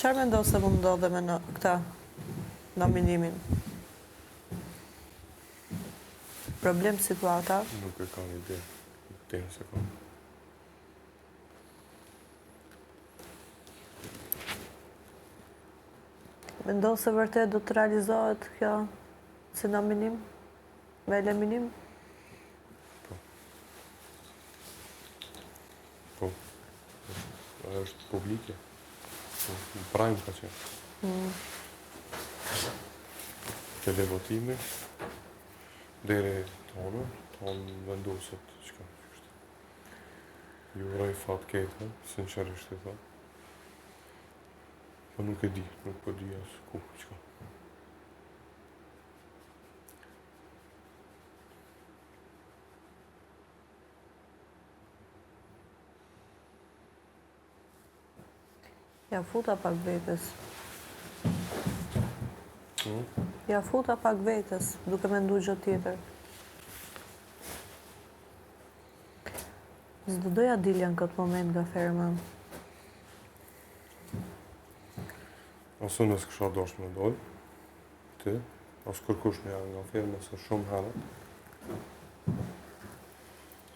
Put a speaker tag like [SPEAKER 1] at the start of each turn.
[SPEAKER 1] Çfarë mendon se mund ndodhe me këta nominimin? Problem situata?
[SPEAKER 2] Nuk e kam ide. Nuk tem se kam.
[SPEAKER 1] Mendon se vërtet do të realizohet kjo si nominim? Me eliminim?
[SPEAKER 2] Po. Është publike. Në prajmë ka qenë. Televotimi, deri tonë vendosët çka është. Ju uroj fat ketë, sinqerisht e thënë. Po nuk e di, nuk po di as ku, çka.
[SPEAKER 1] Ja futa pak vetës. Ja futa pak vetës, duke mendu gjë tjetër. S'do doja dilja në këtë moment nga ferma.
[SPEAKER 2] Asë nësë kësha dosh me dojë, ti, asë kërkush me janë nga ferma se shumë herët.